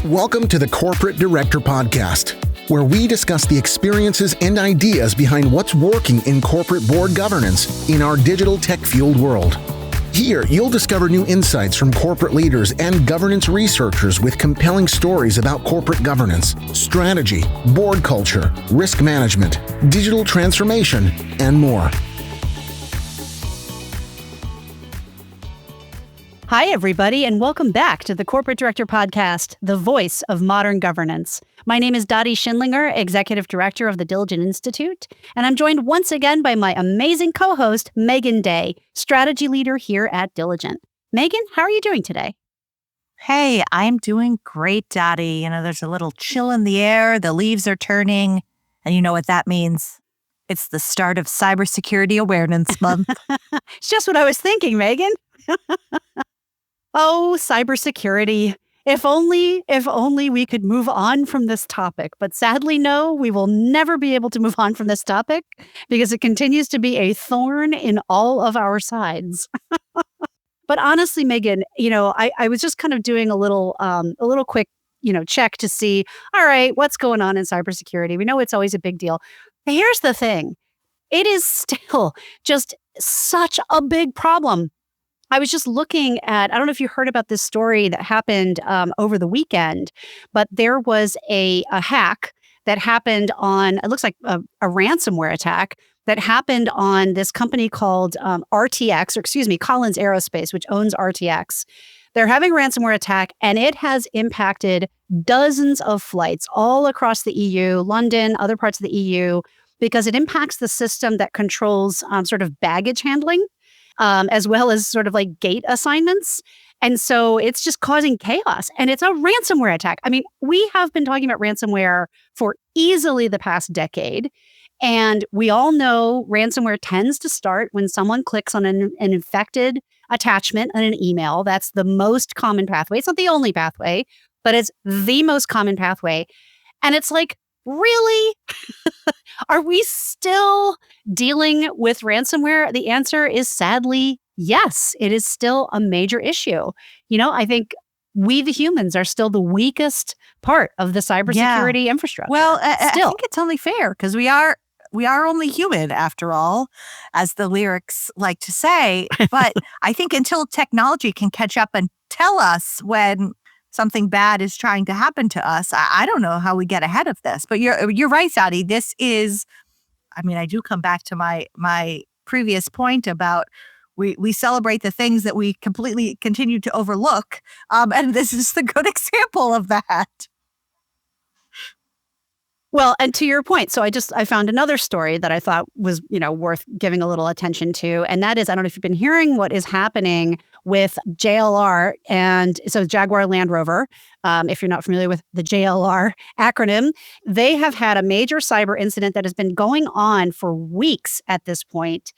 Welcome to the Corporate Director Podcast, where we discuss the experiences and ideas behind what's working in corporate board governance in our digital tech-fueled world. Here, you'll discover new insights from corporate leaders and governance researchers with compelling stories about corporate governance, strategy, board culture, risk management, digital transformation, and more. Hi, everybody, and welcome back to the Corporate Director Podcast, the voice of modern governance. My name is Dottie Schindlinger, Executive Director of the Diligent Institute, and I'm joined once again by my amazing co-host, Megan Day, Strategy Leader here at Diligent. Megan, how are you doing today? Hey, I'm doing great, Dottie. There's a little chill in the air, the leaves are turning, and you know what that means. It's the start of Cybersecurity Awareness Month. It's just what I was thinking, Megan. Oh, cybersecurity. If only we could move on from this topic. But sadly, no, we will never be able to move on from this topic because it continues to be a thorn in all of our sides. But honestly, Megan, I was just kind of doing a little quick, check to see, all right, what's going on in cybersecurity? We know it's always a big deal. But here's the thing. It is still just such a big problem. I was just looking at, I don't know if you heard about this story that happened over the weekend, but there was a hack that happened on, it looks like a ransomware attack that happened on this company called Collins Aerospace, which owns RTX. They're having a ransomware attack, and it has impacted dozens of flights all across the EU, London, other parts of the EU, because it impacts the system that controls sort of baggage handling. As well as sort of like gate assignments. And so it's just causing chaos. And it's a ransomware attack. I mean, we have been talking about ransomware for easily the past decade. And we all know ransomware tends to start when someone clicks on an infected attachment on an email. That's the most common pathway. It's not the only pathway, but it's the most common pathway. And it's like, really? Are we still dealing with ransomware? The answer is sadly, yes. It is still a major issue. I think we, the humans, are still the weakest part of the cybersecurity infrastructure. Well, I think it's only fair because we are only human after all, as the lyrics like to say. But I think until technology can catch up and tell us when something bad is trying to happen to us, I don't know how we get ahead of this. But you're right, Dottie. This is, I do come back to my previous point about we celebrate the things that we completely continue to overlook. And this is the good example of that. Well, and to your point, so I found another story that I thought was, worth giving a little attention to. And that is, I don't know if you've been hearing what is happening with JLR, and so Jaguar Land Rover. If you're not familiar with the JLR acronym, they have had a major cyber incident that has been going on for weeks at this point.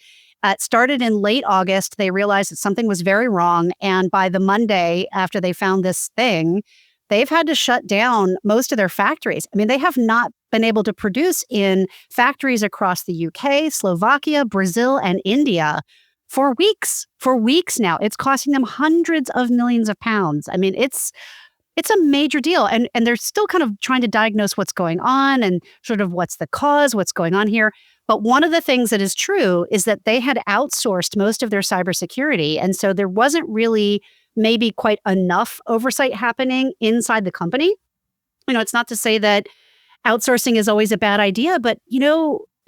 It started in late August. They realized that something was very wrong. And by the Monday after they found this thing, they've had to shut down most of their factories. They have not been able to produce in factories across the UK, Slovakia, Brazil, and India for weeks. For weeks now. It's costing them hundreds of millions of pounds. It's a major deal. And they're still kind of trying to diagnose what's going on and sort of what's the cause, what's going on here. But one of the things that is true is that they had outsourced most of their cybersecurity. And so there wasn't really maybe quite enough oversight happening inside the company. It's not to say that outsourcing is always a bad idea, but,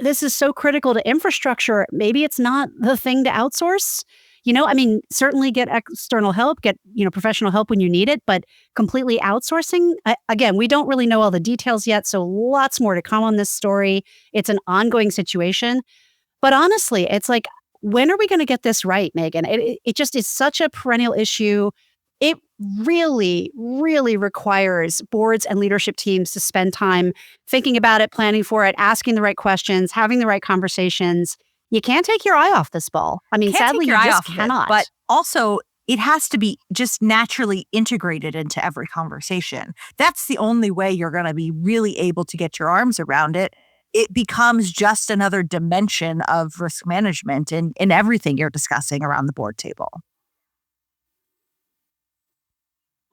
this is so critical to infrastructure. Maybe it's not the thing to outsource. Certainly get external help, get, professional help when you need it, but completely outsourcing, again, we don't really know all the details yet. So lots more to come on this story. It's an ongoing situation. But honestly, it's like, when are we going to get this right, Megan? It just is such a perennial issue. It really, really requires boards and leadership teams to spend time thinking about it, planning for it, asking the right questions, having the right conversations. You can't take your eye off this ball. Sadly, you just cannot. But also, it has to be just naturally integrated into every conversation. That's the only way you're going to be really able to get your arms around it. It becomes just another dimension of risk management in everything you're discussing around the board table.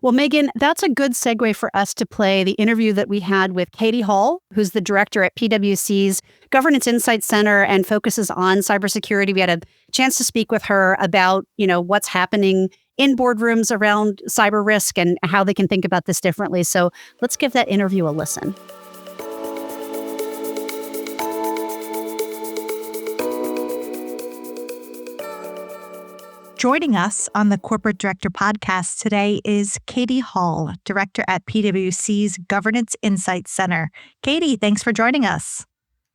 Well, Megan, that's a good segue for us to play the interview that we had with Catie Hall, who's the director at PwC's Governance Insight Center and focuses on cybersecurity. We had a chance to speak with her about, what's happening in boardrooms around cyber risk and how they can think about this differently. So let's give that interview a listen. Joining us on the Corporate Director podcast today is Catie Hall, director at PwC's Governance Insight Center. Catie, thanks for joining us.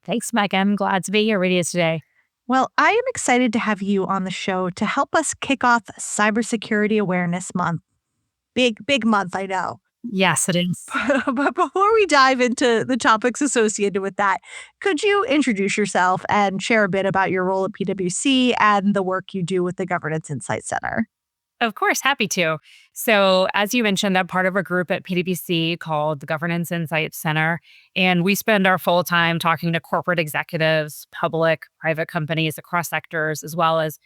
Thanks, Mike. I'm glad to be here with you today. Well, I am excited to have you on the show to help us kick off Cybersecurity Awareness Month. Big month, I know. Yes, it is. But before we dive into the topics associated with that, could you introduce yourself and share a bit about your role at PwC and the work you do with the Governance Insight Center? Of course, happy to. So as you mentioned, I'm part of a group at PwC called the Governance Insight Center, and we spend our full time talking to corporate executives, public, private companies across sectors, as well as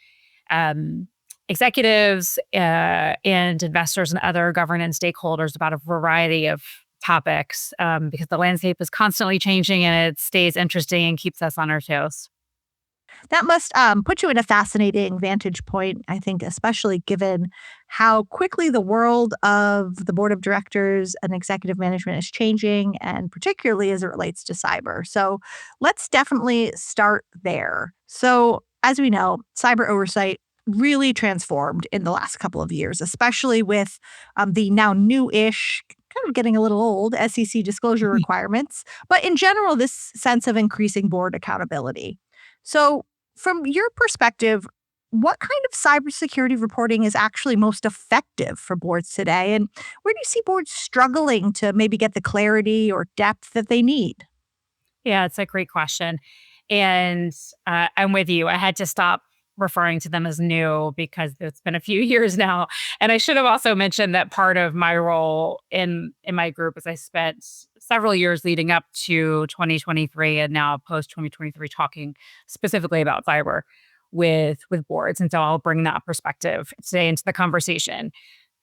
executives and investors and other governance stakeholders about a variety of topics because the landscape is constantly changing and it stays interesting and keeps us on our toes. That must put you in a fascinating vantage point, I think, especially given how quickly the world of the board of directors and executive management is changing, and particularly as it relates to cyber. So let's definitely start there. So as we know, cyber oversight really transformed in the last couple of years, especially with the now new-ish, kind of getting a little old, SEC disclosure requirements, but in general, this sense of increasing board accountability. So from your perspective, what kind of cybersecurity reporting is actually most effective for boards today? And where do you see boards struggling to maybe get the clarity or depth that they need? Yeah, it's a great question. And I'm with you. I had to stop referring to them as new because it's been a few years now. And I should have also mentioned that part of my role in my group is I spent several years leading up to 2023 and now post 2023 talking specifically about cyber with boards. And so I'll bring that perspective today into the conversation.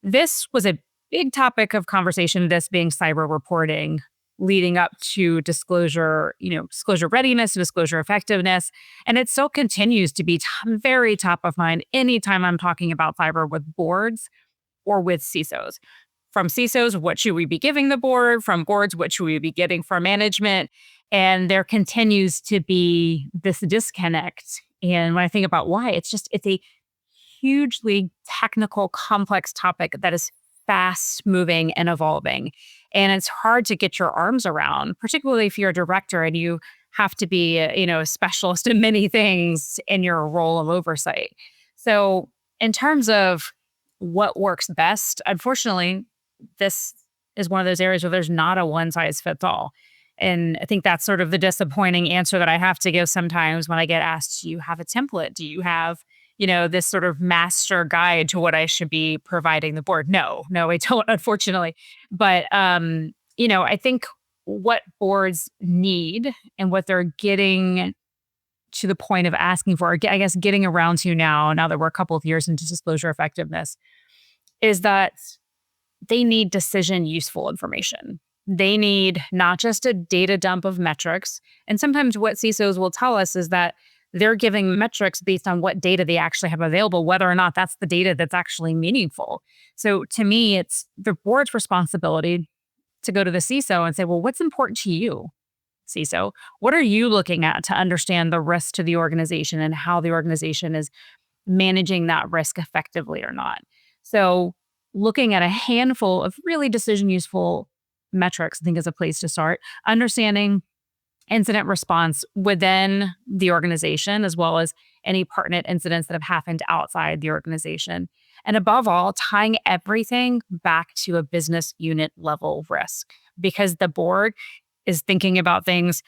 This was a big topic of conversation, this being cyber reporting, leading up to disclosure, disclosure readiness and disclosure effectiveness. And it still continues to be very top of mind anytime I'm talking about cyber with boards or with CISOs. From CISOs, what should we be giving the board? From boards, what should we be getting from management? And there continues to be this disconnect. And when I think about why, it's a hugely technical, complex topic that is fast moving and evolving. And it's hard to get your arms around, particularly if you're a director and you have to be a specialist in many things in your role of oversight. So in terms of what works best, unfortunately, this is one of those areas where there's not a one size fits all. And I think that's sort of the disappointing answer that I have to give sometimes when I get asked, do you have a template? Do you have this sort of master guide to what I should be providing the board? No, I don't, unfortunately. But, I think what boards need and what they're getting to the point of asking for, I guess getting around to now that we're a couple of years into disclosure effectiveness, is that they need decision useful information. They need not just a data dump of metrics. And sometimes what CISOs will tell us is that they're giving metrics based on what data they actually have available, whether or not that's the data that's actually meaningful. So to me, it's the board's responsibility to go to the CISO and say, well, what's important to you, CISO? What are you looking at to understand the risk to the organization and how the organization is managing that risk effectively or not? So looking at a handful of really decision useful metrics, I think, is a place to start. Understanding incident response within the organization, as well as any pertinent incidents that have happened outside the organization. And above all, tying everything back to a business unit level risk, because the board is thinking about things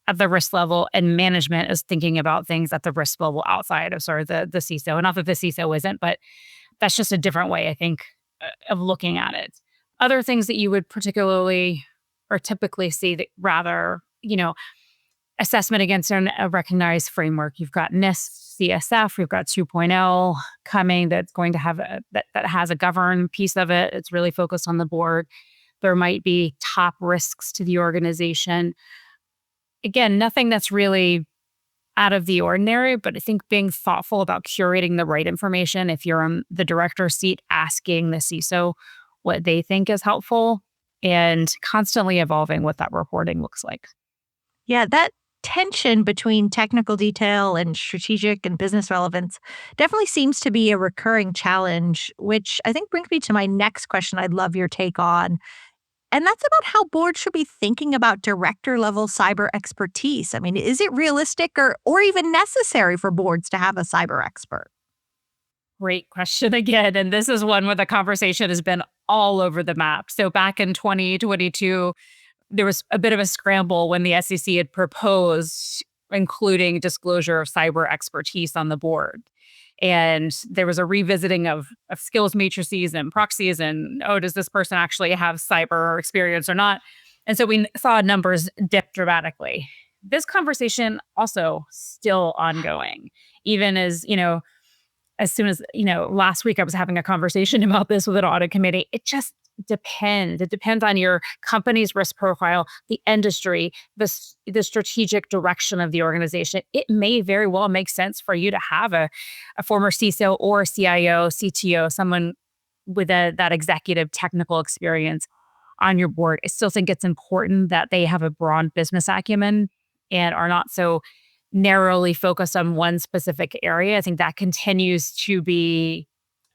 at the risk level and management is thinking about things at the risk level outside of the CISO. And not that the CISO isn't, but that's just a different way, I think, of looking at it. Other things that you would particularly or typically see that rather, assessment against a recognized framework. You've got NIST, CSF, we've got 2.0 coming that's going to have that has a govern piece of it. It's really focused on the board. There might be top risks to the organization. Again, nothing that's really out of the ordinary, but I think being thoughtful about curating the right information. If you're on the director's seat, asking the CISO what they think is helpful and constantly evolving what that reporting looks like. Yeah, that tension between technical detail and strategic and business relevance definitely seems to be a recurring challenge, which I think brings me to my next question I'd love your take on. And that's about how boards should be thinking about director level cyber expertise. I mean, is it realistic or even necessary for boards to have a cyber expert? Great question again. And this is one where the conversation has been all over the map. So back in 2022, there was a bit of a scramble when the SEC had proposed including disclosure of cyber expertise on the board. And there was a revisiting of skills matrices and proxies and, does this person actually have cyber experience or not? And so we saw numbers dip dramatically. This conversation also still ongoing, even as soon as, last week I was having a conversation about this with an audit committee. It just depends. It depends on your company's risk profile, the industry, the strategic direction of the organization. It may very well make sense for you to have a former CISO or CIO, CTO, someone with that executive technical experience on your board. I still think it's important that they have a broad business acumen and are not so narrowly focused on one specific area. I think that continues to be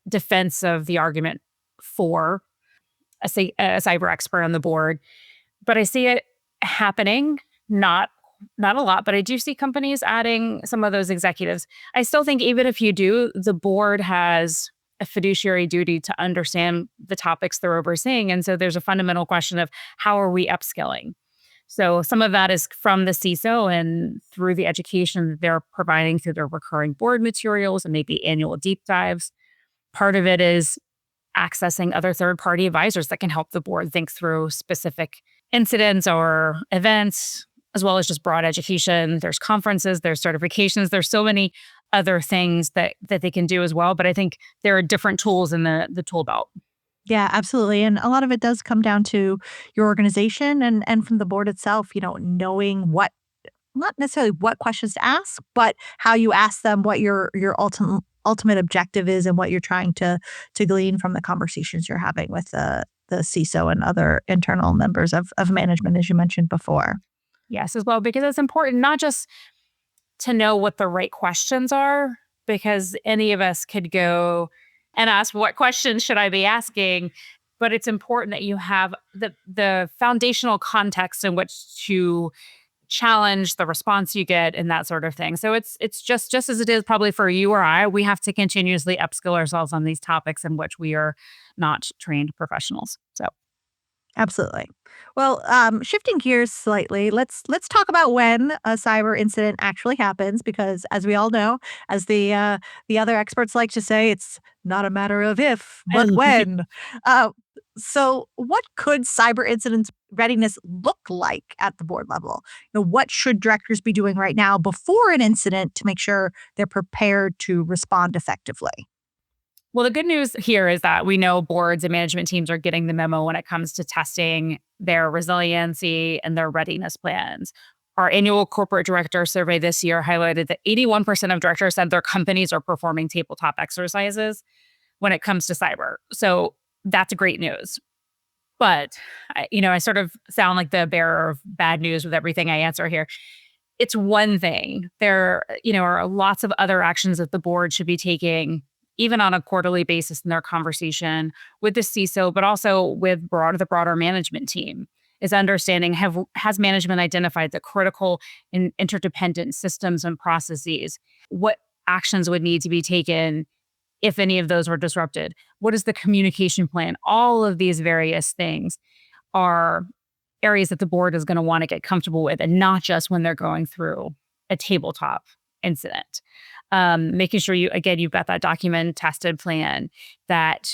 defense of the argument for a cyber expert on the board. But I see it happening, not a lot, but I do see companies adding some of those executives. I still think even if you do, the board has a fiduciary duty to understand the topics they're overseeing. And so there's a fundamental question of how are we upskilling? So some of that is from the CISO and through the education that they're providing through their recurring board materials and maybe annual deep dives. Part of it is accessing other third-party advisors that can help the board think through specific incidents or events, as well as just broad education. There's conferences, there's certifications, there's so many other things that they can do as well. But I think there are different tools in the tool belt. Yeah, absolutely. And a lot of it does come down to your organization and from the board itself, knowing not necessarily what questions to ask, but how you ask them, what your ultimate objective is and what you're trying to glean from the conversations you're having with the CISO and other internal members of management, as you mentioned before. Yes, as well, because it's important not just to know what the right questions are, because any of us could go and ask, what questions should I be asking? But it's important that you have the foundational context in which to challenge the response you get and that sort of thing. So it's just as it is probably for you or I, we have to continuously upskill ourselves on these topics in which we are not trained professionals. So absolutely. Well, shifting gears slightly, let's talk about when a cyber incident actually happens, because as we all know, as the other experts like to say, it's not a matter of if, but when. So what could cyber incident readiness look like at the board level? What should directors be doing right now before an incident to make sure they're prepared to respond effectively? Well, the good news here is that we know boards and management teams are getting the memo when it comes to testing their resiliency and their readiness plans. Our annual corporate director survey this year highlighted that 81% of directors said their companies are performing tabletop exercises when it comes to cyber. So that's great news. But, I sort of sound like the bearer of bad news with everything I answer here. It's one thing. There, are lots of other actions that the board should be taking, even on a quarterly basis in their conversation with the CISO, but also with the broader management team, is understanding has management identified the critical and interdependent systems and processes? What actions would need to be taken if any of those were disrupted? What is the communication plan? All of these various things are areas that the board is going to want to get comfortable with, and not just when they're going through a tabletop incident. Making sure you've got that document tested plan that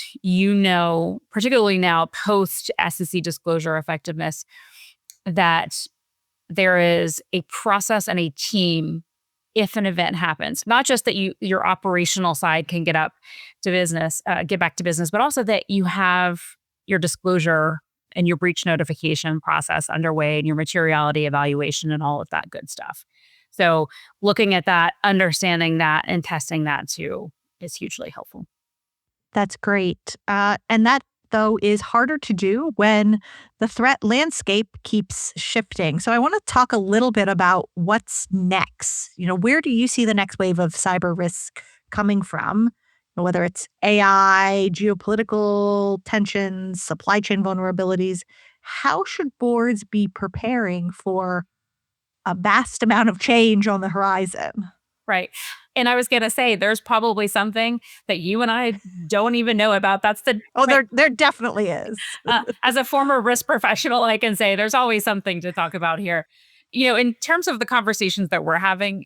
particularly now post SEC disclosure effectiveness, that there is a process and a team if an event happens. Not just that your operational side can get back to business, but also that you have your disclosure and your breach notification process underway and your materiality evaluation and all of that good stuff. So looking at that, understanding that, and testing that too is hugely helpful. That's great. And that, though, is harder to do when the threat landscape keeps shifting. So I want to talk a little bit about what's next. Where do you see the next wave of cyber risk coming from? Whether it's AI, geopolitical tensions, supply chain vulnerabilities, how should boards be preparing for a vast amount of change on the horizon? Right. And I was going to say, there's probably something that you and I don't even know about. There definitely is. As a former risk professional, I can say there's always something to talk about here. In terms of the conversations that we're having,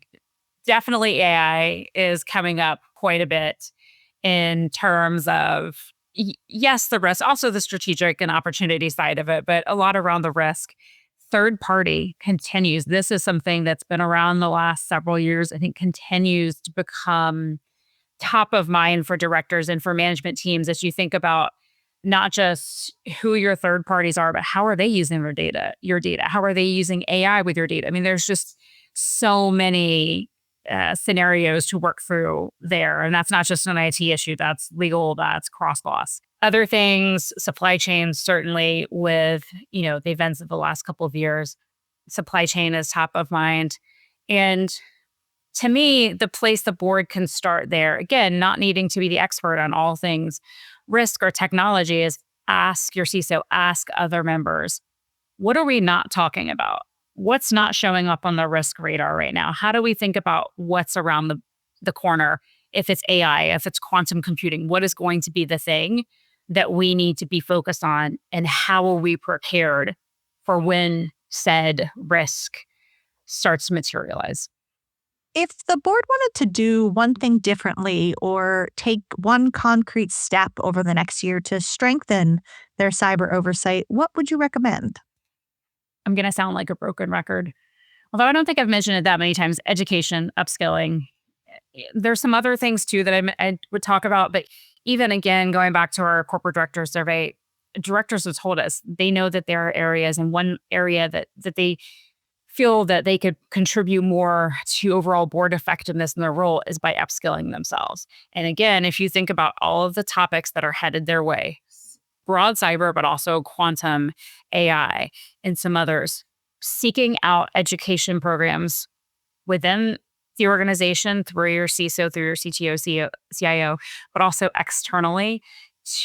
definitely AI is coming up quite a bit in terms of, yes, the risk, also the strategic and opportunity side of it, but a lot around the risk. Third party continues. This is something that's been around the last several years. I think continues to become top of mind for directors and for management teams as you think about not just who your third parties are, but how are they using your data? How are they using AI with your data? I mean, there's just so many scenarios to work through there. And that's not just an IT issue. That's legal, that's cross-loss. Other things, supply chain, certainly with, the events of the last couple of years, supply chain is top of mind. And to me, the place the board can start there, again, not needing to be the expert on all things risk or technology, is ask your CISO, ask other members, what are we not talking about? What's not showing up on the risk radar right now? How do we think about what's around the corner? If it's AI, if it's quantum computing, what is going to be the thing that we need to be focused on, and how are we prepared for when said risk starts to materialize? If the board wanted to do one thing differently or take one concrete step over the next year to strengthen their cyber oversight, what would you recommend? I'm going to sound like a broken record, although I don't think I've mentioned it that many times. Education, upskilling. There's some other things too that I would talk about, but even again, going back to our corporate director survey, directors have told us they know that there are areas, and one area that they feel that they could contribute more to overall board effectiveness in their role is by upskilling themselves. And again, if you think about all of the topics that are headed their way, broad cyber, but also quantum, AI, and some others, seeking out education programs within the organization through your CISO, through your CTO, CIO, but also externally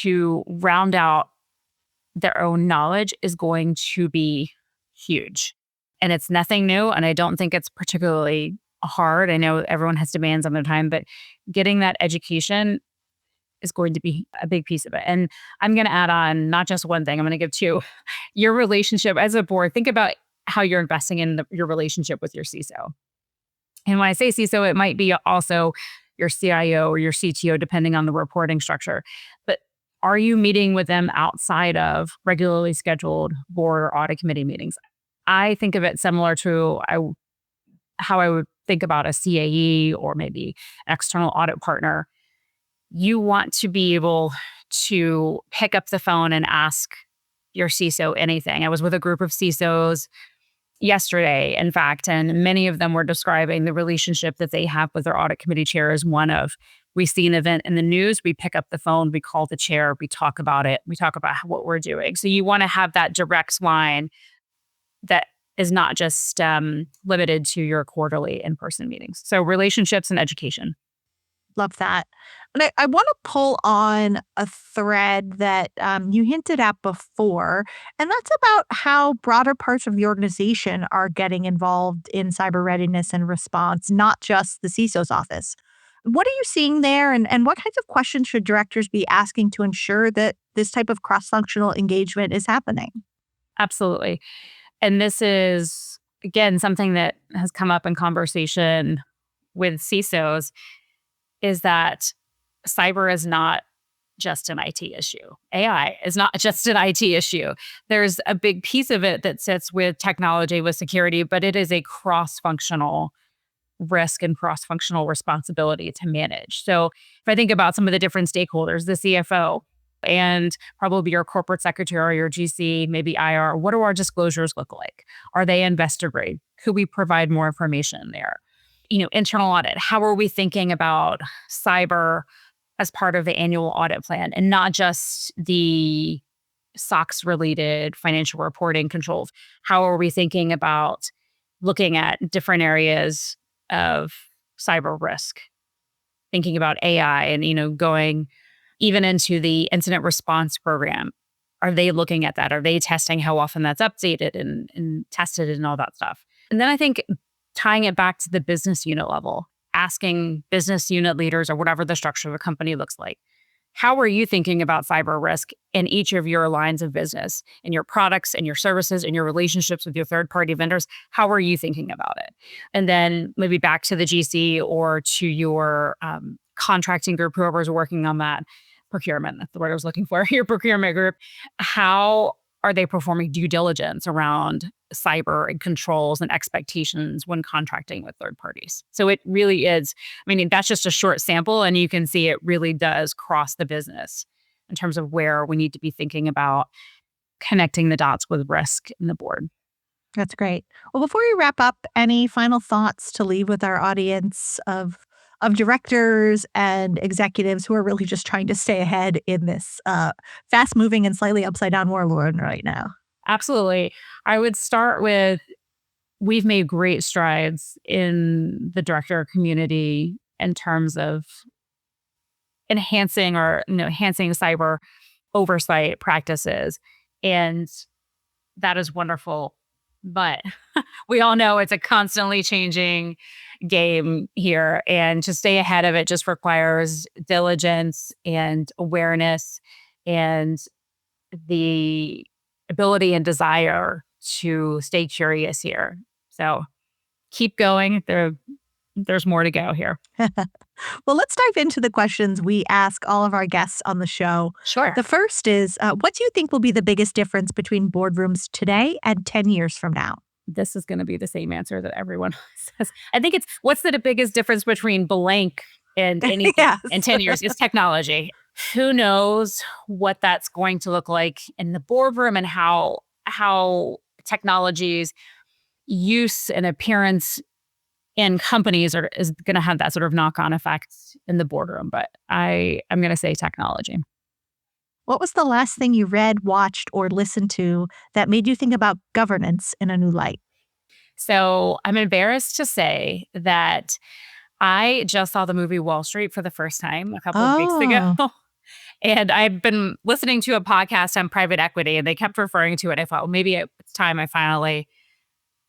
to round out their own knowledge is going to be huge. And it's nothing new. And I don't think it's particularly hard. I know everyone has demands on their time, but getting that education is going to be a big piece of it. And I'm going to add on not just one thing, I'm going to give two. Your relationship as a board, think about how you're investing in your relationship with your CISO. And when I say CISO, it might be also your CIO or your CTO, depending on the reporting structure. But are you meeting with them outside of regularly scheduled board or audit committee meetings? I think of it similar to how I would think about a CAE or maybe an external audit partner. You want to be able to pick up the phone and ask your CISO anything. I was with a group of CISOs yesterday, in fact, and many of them were describing the relationship that they have with their audit committee chair as one of, we see an event in the news, we pick up the phone, we call the chair, we talk about it, we talk about what we're doing. So you want to have that direct line that is not just limited to your quarterly in-person meetings. So relationships and education. Love that. And I want to pull on a thread that you hinted at before, and that's about how broader parts of the organization are getting involved in cyber readiness and response, not just the CISO's office. What are you seeing there, and what kinds of questions should directors be asking to ensure that this type of cross-functional engagement is happening? Absolutely. And this is, again, something that has come up in conversation with CISOs, is that cyber is not just an IT issue. AI is not just an IT issue. There's a big piece of it that sits with technology, with security, but it is a cross-functional risk and cross-functional responsibility to manage. So if I think about some of the different stakeholders, the CFO, and probably your corporate secretary or GC, maybe IR, what do our disclosures look like? Are they investor grade? Could we provide more information there? Internal audit, how are we thinking about cyber as part of the annual audit plan and not just the SOX related financial reporting controls? How are we thinking about looking at different areas of cyber risk, thinking about AI and, going even into the incident response program? Are they looking at that? Are they testing how often that's updated and tested and all that stuff? And then I think tying it back to the business unit level, asking business unit leaders or whatever the structure of a company looks like, how are you thinking about cyber risk in each of your lines of business, in your products and your services and your relationships with your third-party vendors? How are you thinking about it? And then maybe back to the GC or to your contracting group, whoever's working on that procurement, that's the word I was looking for, your procurement group. How are they performing due diligence around cyber and controls and expectations when contracting with third parties? So it really is, that's just a short sample, and you can see it really does cross the business in terms of where we need to be thinking about connecting the dots with risk in the board. That's great. Well, before we wrap up, any final thoughts to leave with our audience of directors and executives who are really just trying to stay ahead in this fast-moving and slightly upside-down world we're in right now? Absolutely. I would start with, we've made great strides in the director community in terms of enhancing cyber oversight practices. And that is wonderful. But we all know it's a constantly changing game here. And to stay ahead of it just requires diligence and awareness and the ability and desire to stay curious here. So keep going. There's more to go here. Well, let's dive into the questions we ask all of our guests on the show. Sure. The first is, what do you think will be the biggest difference between boardrooms today and 10 years from now? This is going to be the same answer that everyone says. I think it's, what's the biggest difference between blank and anything Yes. in 10 years is technology. Who knows what that's going to look like in the boardroom and how technology's use and appearance in companies is going to have that sort of knock-on effect in the boardroom. But I'm going to say technology. What was the last thing you read, watched, or listened to that made you think about governance in a new light? So I'm embarrassed to say that I just saw the movie Wall Street for the first time a couple of weeks ago. And I've been listening to a podcast on private equity, and they kept referring to it. I thought, well, maybe it's time I finally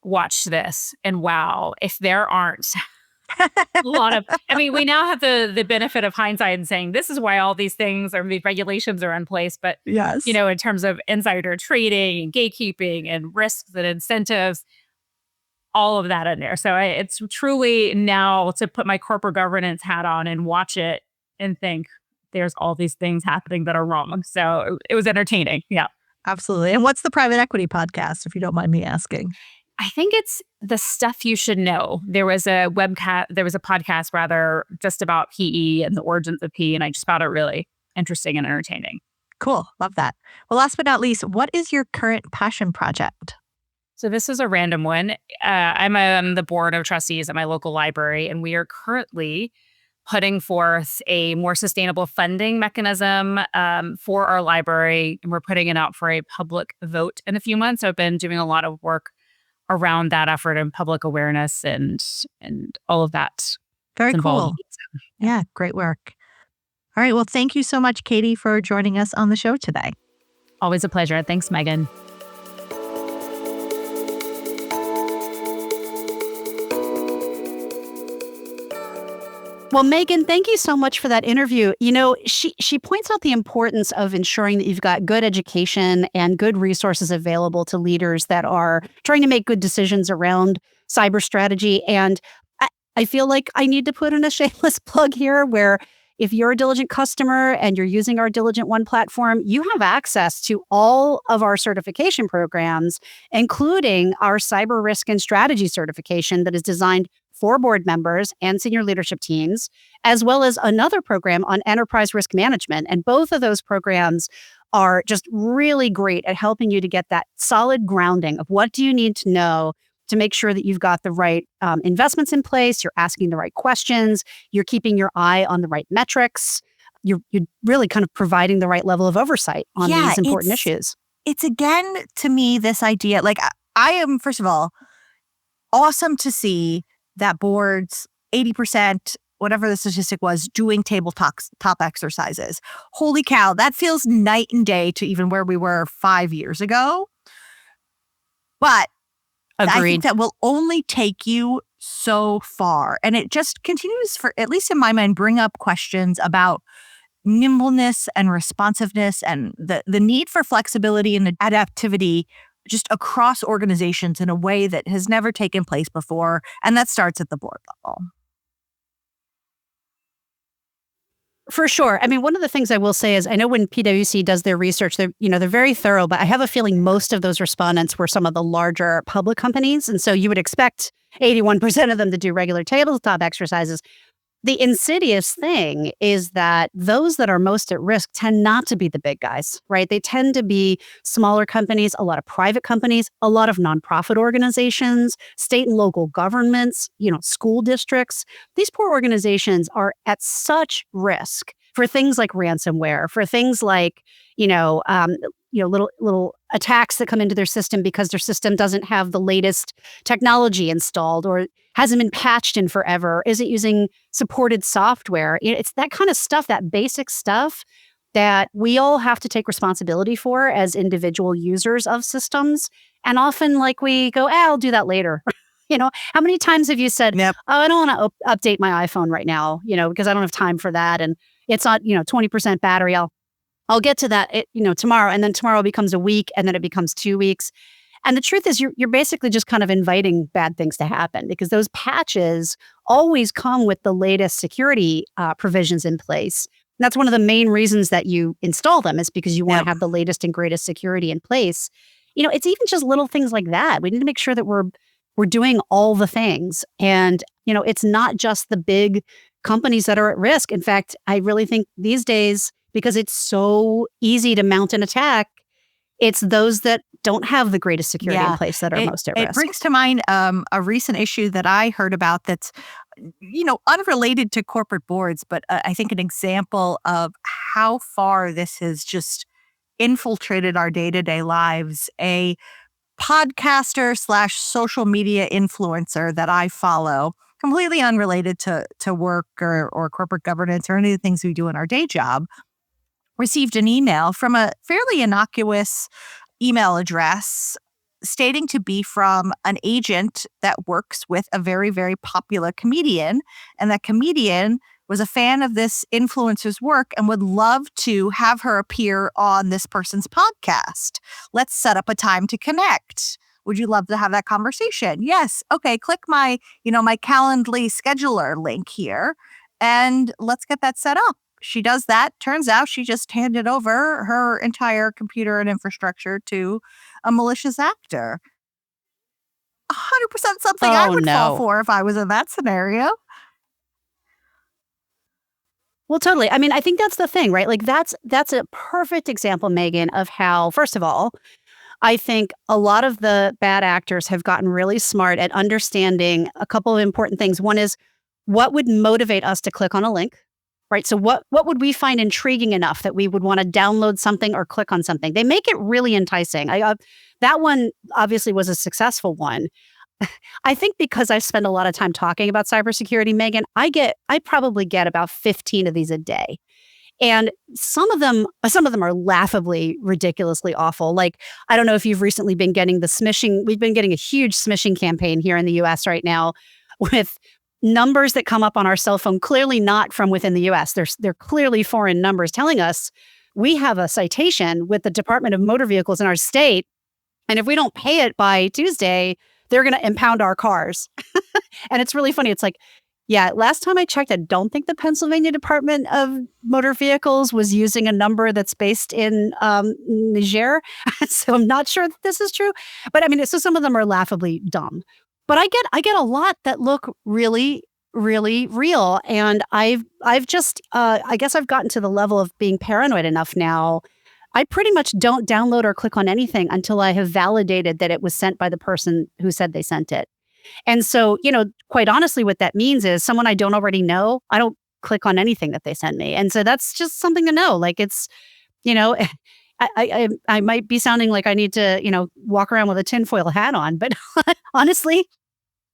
watched this. And wow, if there aren't a lot of, we now have the benefit of hindsight and saying this is why all these things or these regulations are in place. But, yes, in terms of insider trading and gatekeeping and risks and incentives, all of that in there. So it's truly now to put my corporate governance hat on and watch it and think there's all these things happening that are wrong. So it was entertaining. Yeah, absolutely. And what's the private equity podcast, if you don't mind me asking? I think it's The Stuff You Should Know. There was a podcast rather just about PE and the origins of PE, and I just found it really interesting and entertaining. Cool. Love that. Well, last but not least, what is your current passion project? So this is a random one. I'm on the board of trustees at my local library, and we are currently putting forth a more sustainable funding mechanism for our library, and we're putting it out for a public vote in a few months. So I've been doing a lot of work around that effort and public awareness and all of that. Very cool. Yeah, great work. All right. Well, thank you so much, Catie, for joining us on the show today. Always a pleasure. Thanks, Megan. Well, Megan, thank you so much for that interview. She points out the importance of ensuring that you've got good education and good resources available to leaders that are trying to make good decisions around cyber strategy. And I feel like I need to put in a shameless plug here where, if you're a Diligent customer and you're using our Diligent One platform, you have access to all of our certification programs, including our cyber risk and strategy certification that is designed for board members and senior leadership teams, as well as another program on enterprise risk management. And both of those programs are just really great at helping you to get that solid grounding of what do you need to know to make sure that you've got the right investments in place, you're asking the right questions, you're keeping your eye on the right metrics, you're really kind of providing the right level of oversight on these important issues. It's again, to me, this idea, like I am, first of all, awesome to see that boards, 80%, whatever the statistic was, doing tabletop exercises. Holy cow, that feels night and day to even where we were 5 years ago. But Agreed. I think that will only take you so far. And it just continues for, at least in my mind, bring up questions about nimbleness and responsiveness and the need for flexibility and adaptivity just across organizations in a way that has never taken place before. And that starts at the board level. For sure. I mean, one of the things I will say is I know when PwC does their research, they're very thorough, but I have a feeling most of those respondents were some of the larger public companies. And so you would expect 81% of them to do regular tabletop exercises. The insidious thing is that those that are most at risk tend not to be the big guys, right? They tend to be smaller companies, a lot of private companies, a lot of nonprofit organizations, state and local governments, school districts. These poor organizations are at such risk for things like ransomware, for things like, little attacks that come into their system because their system doesn't have the latest technology installed or hasn't been patched in forever, isn't using supported software. It's that kind of stuff, that basic stuff that we all have to take responsibility for as individual users of systems. And often we go, I'll do that later. How many times have you said, Yep. Oh, I don't want to update my iPhone right now, because I don't have time for that. And it's not, 20% battery. I'll get to that, tomorrow. And then tomorrow becomes a week and then it becomes 2 weeks. And the truth is you're basically just kind of inviting bad things to happen because those patches always come with the latest security provisions in place. And that's one of the main reasons that you install them is because you want to have the latest and greatest security in place. It's even just little things like that. We need to make sure that we're doing all the things. And, it's not just the big companies that are at risk. In fact, I really think these days, because it's so easy to mount an attack, it's those that don't have the greatest security in place that are most at risk. It brings to mind a recent issue that I heard about that's, unrelated to corporate boards, but I think an example of how far this has just infiltrated our day-to-day lives. A podcaster / social media influencer that I follow, completely unrelated to work or corporate governance or any of the things we do in our day job, received an email from a fairly innocuous email address stating to be from an agent that works with a very, very popular comedian. And that comedian was a fan of this influencer's work and would love to have her appear on this person's podcast. Let's set up a time to connect. Would you love to have that conversation? Yes. Okay. Click my Calendly scheduler link here and let's get that set up. She does that. Turns out she just handed over her entire computer and infrastructure to a malicious actor. 100% something I would fall for if I was in that scenario. Well, totally. I mean, I think that's the thing, right? That's a perfect example, Megan, of how, first of all, I think a lot of the bad actors have gotten really smart at understanding a couple of important things. One is what would motivate us to click on a link? Right. So what would we find intriguing enough that we would want to download something or click on something? They make it really enticing. That one obviously was a successful one. I think because I spend a lot of time talking about cybersecurity, Megan, I probably get about 15 of these a day. And some of them are laughably, ridiculously awful. I don't know if you've recently been getting the smishing. We've been getting a huge smishing campaign here in the US right now with numbers that come up on our cell phone, clearly not from within the US. They're clearly foreign numbers telling us we have a citation with the Department of Motor Vehicles in our state. And if we don't pay it by Tuesday, they're going to impound our cars. And it's really funny. It's Yeah, last time I checked, I don't think the Pennsylvania Department of Motor Vehicles was using a number that's based in Niger. So I'm not sure that this is true. But I mean, so some of them are laughably dumb. But I get a lot that look really, really real. And I've just, I guess I've gotten to the level of being paranoid enough now. I pretty much don't download or click on anything until I have validated that it was sent by the person who said they sent it. And so, quite honestly, what that means is someone I don't already know, I don't click on anything that they send me. And so that's just something to know. Like it's, I might be sounding like I need to, walk around with a tinfoil hat on, but honestly,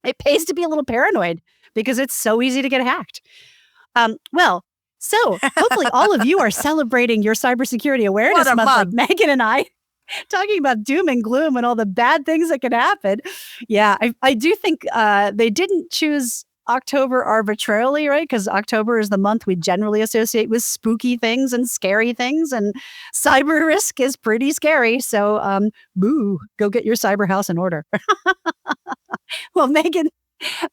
it pays to be a little paranoid because it's so easy to get hacked. So hopefully all of you are celebrating your cybersecurity awareness month like Megan and I. Talking about doom and gloom and all the bad things that can happen. Yeah, I do think they didn't choose October arbitrarily, right? Because October is the month we generally associate with spooky things and scary things, and cyber risk is pretty scary. So, boo, go get your cyber house in order. Well, Megan,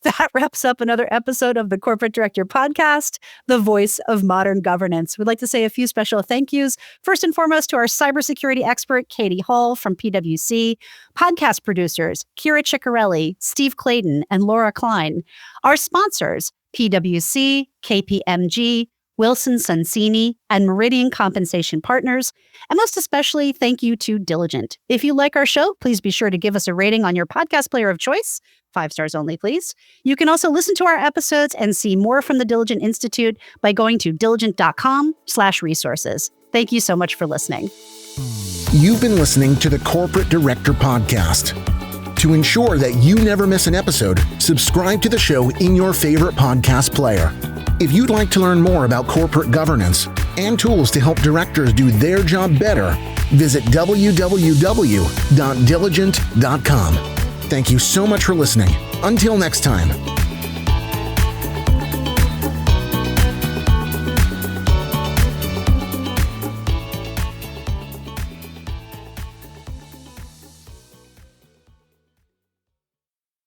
that wraps up another episode of the Corporate Director Podcast, the voice of modern governance. We'd like to say a few special thank yous. First and foremost, to our cybersecurity expert, Catie Hall from PwC, podcast producers, Kira Ciccarelli, Steve Clayton, and Laura Klein. Our sponsors, PwC, KPMG, Wilson Sonsini, and Meridian Compensation Partners. And most especially, thank you to Diligent. If you like our show, please be sure to give us a rating on your podcast player of choice. 5 stars only, please. You can also listen to our episodes and see more from the Diligent Institute by going to diligent.com/resources. Thank you so much for listening. You've been listening to the Corporate Director Podcast. To ensure that you never miss an episode, subscribe to the show in your favorite podcast player. If you'd like to learn more about corporate governance and tools to help directors do their job better, visit www.diligent.com. Thank you so much for listening. Until next time.